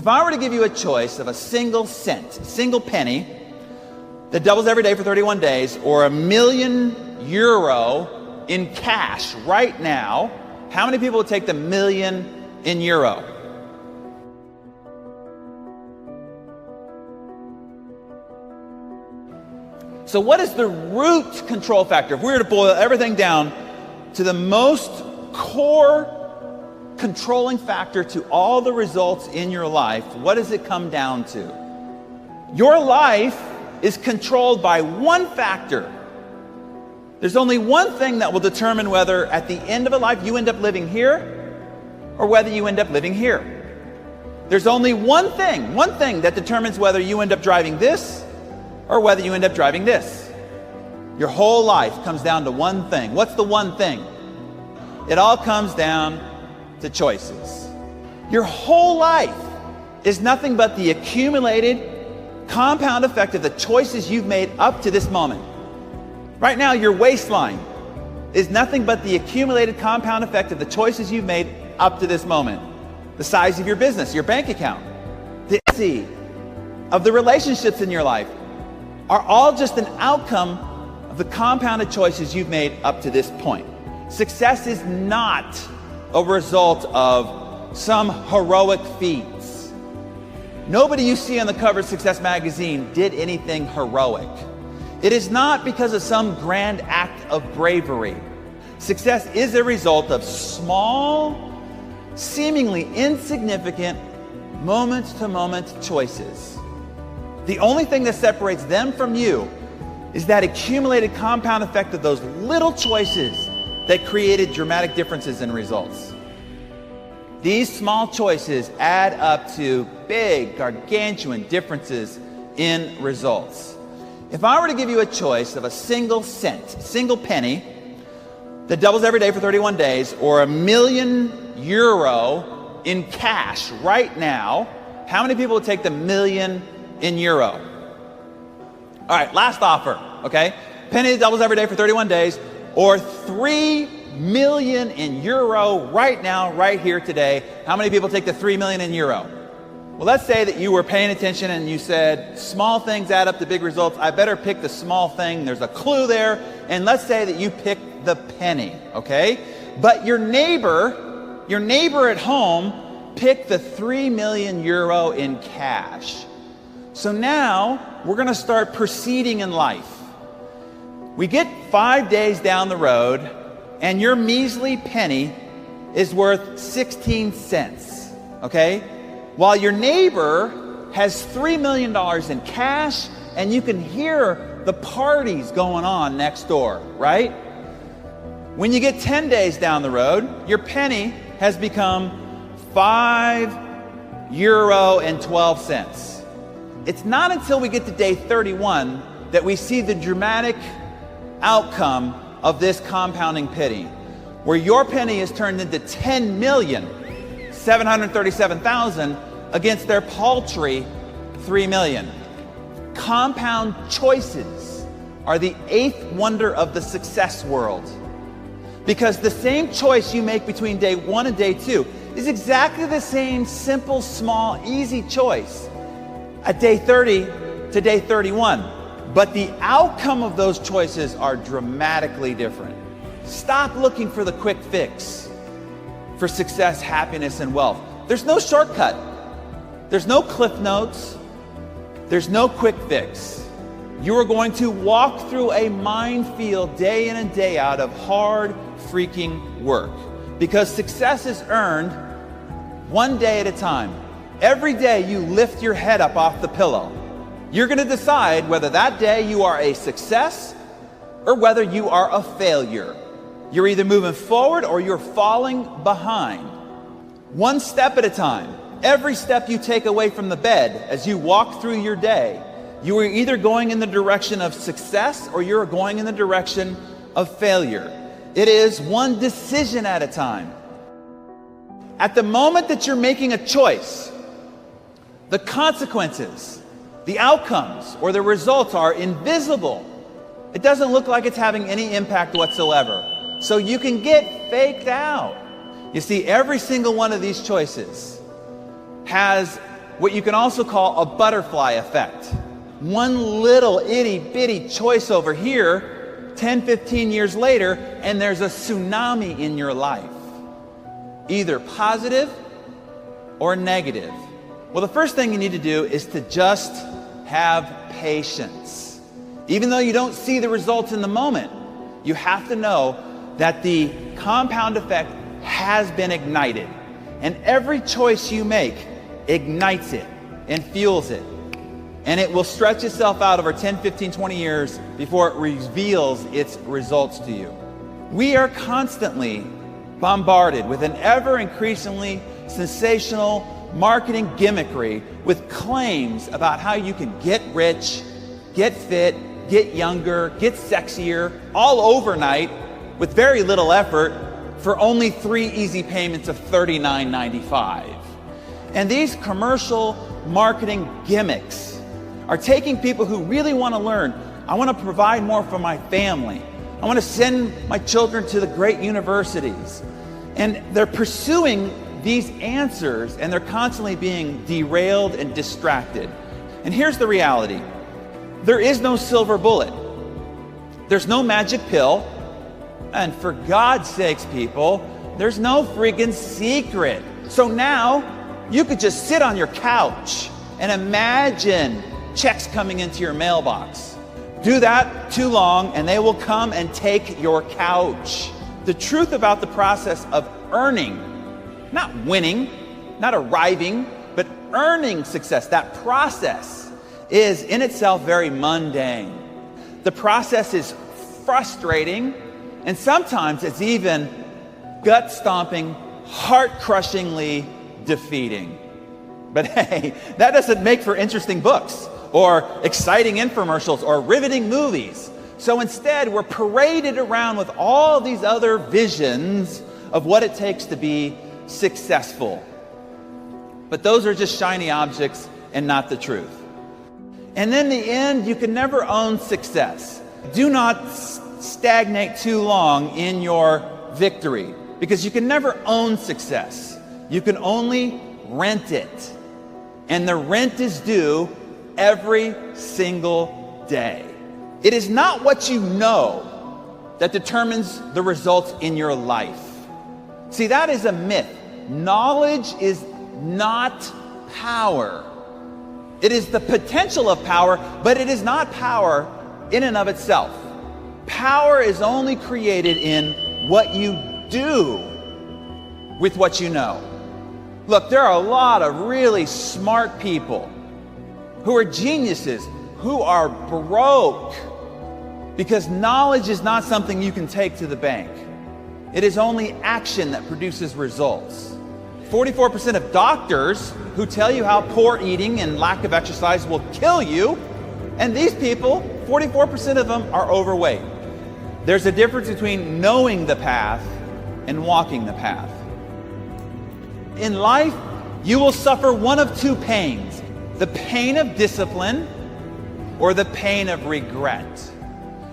If I were to give you a choice of a single cent, a single penny that doubles every day for 31 days, or €1,000,000 in cash right now, how many people would take the million in euro? So what is the root control factor? If we were to boil everything down to the most core controlling factor to all the results in your life, what does it come down to? Your life is controlled by one factor. There's only one thing that will determine whether at the end of a life you end up living here or whether you end up living here. There's only one thing that determines whether you end up driving this or whether you end up driving this. Your whole life comes down to one thing. What's the one thing? It all comes down to choices. Your whole life is nothing but the accumulated compound effect of the choices you've made up to this moment. Right now, your waistline is nothing but the accumulated compound effect of the choices you've made up to this moment. The size of your business, your bank account, the intensity of the relationships in your life are all just an outcome of the compounded choices you've made up to this point. Success is not a result of some heroic feats. Nobody you see on the cover of Success magazine did anything heroic. It is not because of some grand act of bravery. Success is a result of small, seemingly insignificant, moment-to-moment choices. The only thing that separates them from you is that accumulated compound effect of those little choices that created dramatic differences in results. These small choices add up to big, gargantuan differences in results. If I were to give you a choice of a single cent, a single penny that doubles every day for 31 days, or €1,000,000 in cash right now, how many people would take the million in euro? All right, last offer, okay? Penny that doubles every day for 31 days, or 3 million in euro right now, right here today. How many people take the 3 million in euro? Well, let's say that you were paying attention and you said, small things add up to big results. I better pick the small thing. There's a clue there. And let's say that you pick the penny, okay? But your neighbor at home picked the 3 million euro in cash. So now we're going to start proceeding in life. We get 5 days down the road and your measly penny is worth 16 cents, okay? While your neighbor has $3 million in cash and you can hear the parties going on next door, right? When you get 10 days down the road, your penny has become €5.12. It's not until we get to day 31 that we see the dramatic outcome of this compounding penny, where your penny is turned into 10,737,000 against their paltry 3 million. Compound choices are the eighth wonder of the success world, because the same choice you make between day 1 and day 2 is exactly the same simple, small, easy choice at day 30 to day 31. But the outcome of those choices are dramatically different. Stop looking for the quick fix for success, happiness, and wealth. There's no shortcut. There's no cliff notes. There's no quick fix. You are going to walk through a minefield day in and day out of hard freaking work, because success is earned one day at a time. Every day you lift your head up off the pillow, you're going to decide whether that day you are a success or whether you are a failure. You're either moving forward or you're falling behind. One step at a time. Every step you take away from the bed as you walk through your day, you are either going in the direction of success or you're going in the direction of failure. It is one decision at a time. At the moment that you're making a choice, the consequences, the outcomes, or the results are invisible. It doesn't look like it's having any impact whatsoever. So you can get faked out. You see, every single one of these choices has what you can also call a butterfly effect. One little itty bitty choice over here, 10, 15 years later, and there's a tsunami in your life, either positive or negative. Well, the first thing you need to do is to just have patience. Even though you don't see the results in the moment, you have to know that the compound effect has been ignited. And every choice you make ignites it and fuels it. And it will stretch itself out over 10, 15, 20 years before it reveals its results to you. We are constantly bombarded with an ever increasingly sensational marketing gimmickry with claims about how you can get rich, get fit, get younger, get sexier, all overnight with very little effort for only 3 easy payments of $39.95. And these commercial marketing gimmicks are taking people who really want to learn. I want to provide more for my family. I want to send my children to the great universities. And they're pursuing these answers, and they're constantly being derailed and distracted. And here's the reality. There is no silver bullet. There's no magic pill. And for God's sakes, people, there's no freaking secret. So now you could just sit on your couch and imagine checks coming into your mailbox. Do that too long and they will come and take your couch. The truth about the process of earning, not winning, not arriving, but earning success, that process is in itself very mundane. The process is frustrating, and sometimes it's even gut-stomping, heart-crushingly defeating. But hey, that doesn't make for interesting books or exciting infomercials or riveting movies. So instead, we're paraded around with all these other visions of what it takes to be successful. But those are just shiny objects and not the truth. And in the end, you can never own success. Do not stagnate too long in your victory, because you can never own success. You can only rent it. And the rent is due every single day. It is not what you know that determines the results in your life. See, that is a myth. Knowledge is not power. It is the potential of power, but it is not power in and of itself. Power is only created in what you do with what you know. Look, there are a lot of really smart people who are geniuses, who are broke, because knowledge is not something you can take to the bank. It is only action that produces results. 44% of doctors who tell you how poor eating and lack of exercise will kill you, and these people, 44% of them are overweight. There's a difference between knowing the path and walking the path. In life, you will suffer one of two pains: the pain of discipline or the pain of regret.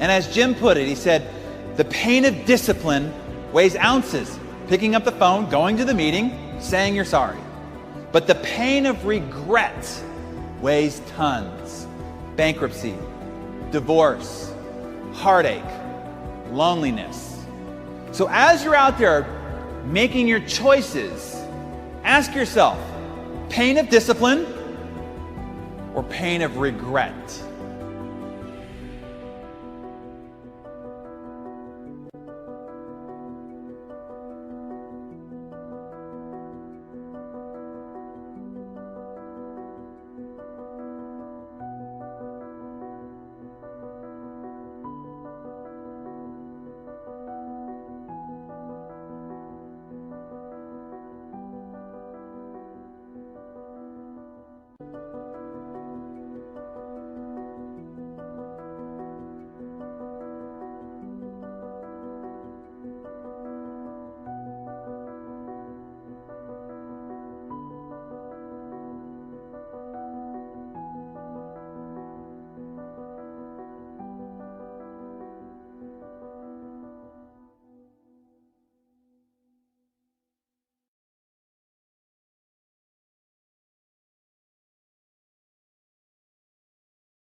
And as Jim put it, he said, the pain of discipline weighs ounces. Picking up the phone, going to the meeting, saying you're sorry. But the pain of regret weighs tons. Bankruptcy, divorce, heartache, loneliness. So as you're out there making your choices, ask yourself, pain of discipline or pain of regret?